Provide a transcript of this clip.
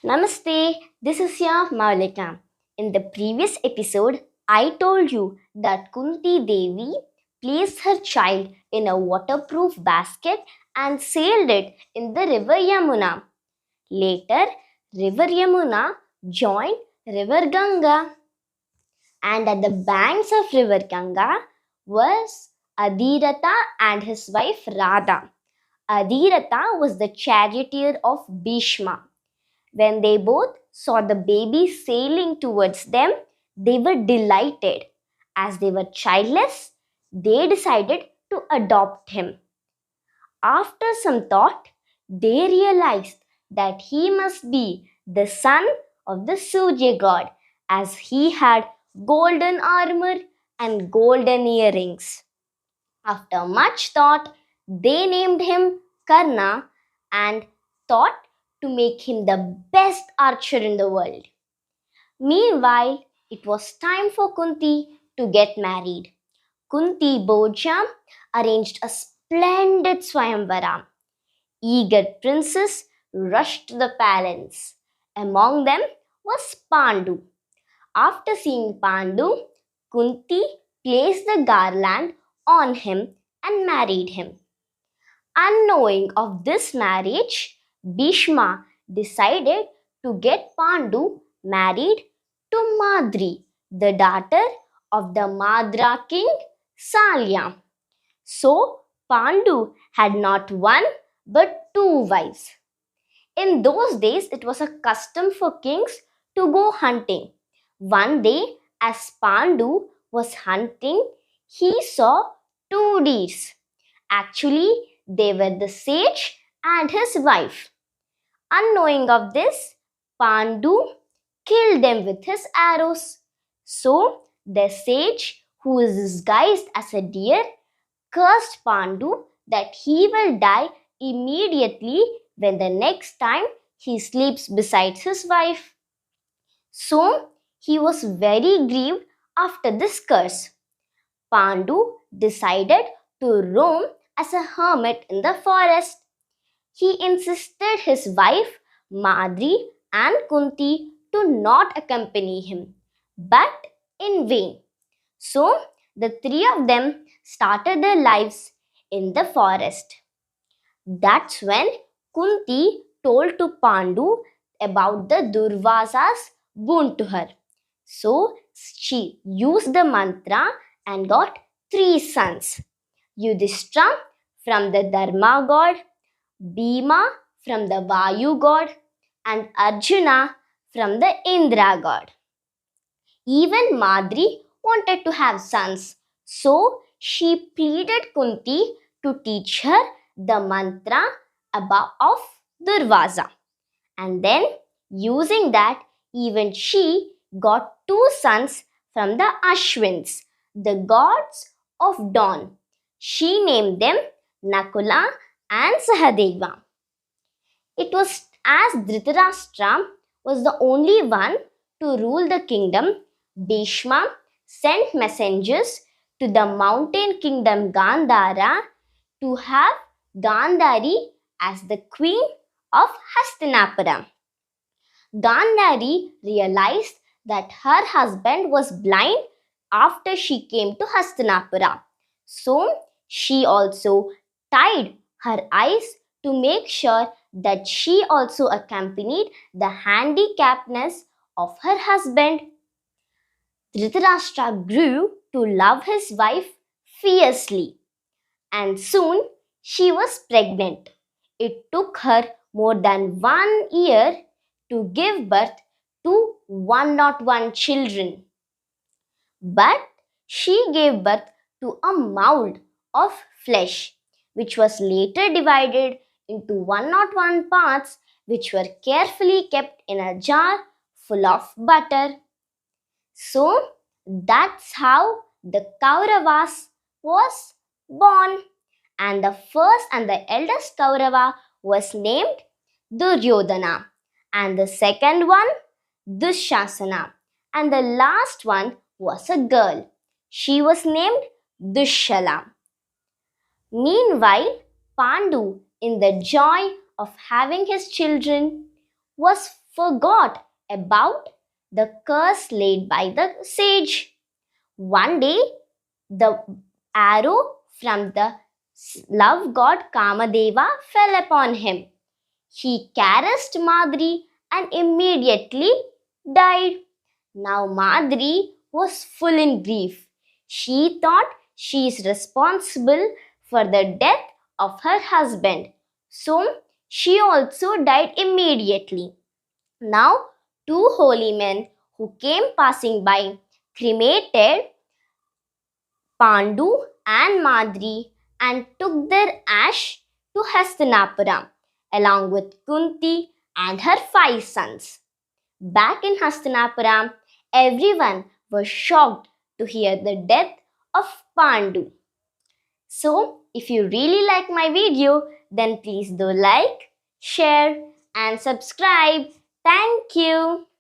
Namaste, this is your Maulika. In the previous episode, I told you that Kunti Devi placed her child in a waterproof basket and sailed it in the river Yamuna. Later, river Yamuna joined river Ganga, and at the banks of river Ganga was Adhiratha and his wife Radha. Adhiratha was the charioteer of Bhishma. When they both saw the baby sailing towards them, they were delighted. As they were childless, they decided to adopt him. After some thought, they realized that he must be the son of the Surya god, as he had golden armor and golden earrings. After much thought, they named him Karna and thought to make him the best archer in the world. Meanwhile, it was time for Kunti to get married. Kunti Bhoja arranged a splendid Swayamvara. Eager princes rushed to the palace. Among them was Pandu. After seeing Pandu, Kunti placed the garland on him and married him. Unknowing of this marriage, Bhishma decided to get Pandu married to Madri, the daughter of the Madra king Salya. So Pandu had not one but two wives. In those days, it was a custom for kings to go hunting. One day, as Pandu was hunting, he saw two deers. Actually, they were the sage and his wife. Unknowing of this, Pandu killed them with his arrows. So, the sage, who is disguised as a deer, cursed Pandu that he will die immediately when the next time he sleeps beside his wife. So, he was very grieved after this curse. Pandu decided to roam as a hermit in the forest. He insisted his wife Madri and Kunti to not accompany him, but in vain. So the three of them started their lives in the forest. That's when Kunti told to Pandu about the Durvasa's boon to her. So she used the mantra and got three sons: Yudhishthira from the Dharma god, Bhima from the Vayu god, and Arjuna from the Indra god. Even Madri wanted to have sons, so she pleaded Kunti to teach her the mantra of Durvasa. And then, using that, even she got two sons from the Ashwins, the gods of dawn. She named them Nakula and Sahadeva. It was as Dhritarashtra was the only one to rule the kingdom, Bhishma sent messengers to the mountain kingdom Gandhara to have Gandhari as the queen of Hastinapura. Gandhari realized that her husband was blind after she came to Hastinapura. So she also tied her eyes to make sure that she also accompanied the handicapness of her husband. Dhritarashtra grew to love his wife fiercely, and soon she was pregnant. It took her more than 1 year to give birth to 101 children. But she gave birth to a mound of flesh, which was later divided into 101 parts, which were carefully kept in a jar full of butter. So that's how the Kauravas was born. And the first and the eldest Kaurava was named Duryodhana, and the second one Dushasana, and the last one was a girl. She was named Dushala. Meanwhile, Pandu, in the joy of having his children, was forgot about the curse laid by the sage. One day, the arrow from the love god Kamadeva fell upon him. He caressed Madri and immediately died. Now Madri was full in grief. She thought she is responsible for the death of her husband. So she also died immediately. Now two holy men who came passing by cremated Pandu and Madri and took their ash to Hastinapuram along with Kunti and her 5 sons. Back in Hastinapuram, everyone was shocked to hear the death of Pandu. So, if you really like my video, then please do like, share and subscribe. Thank you.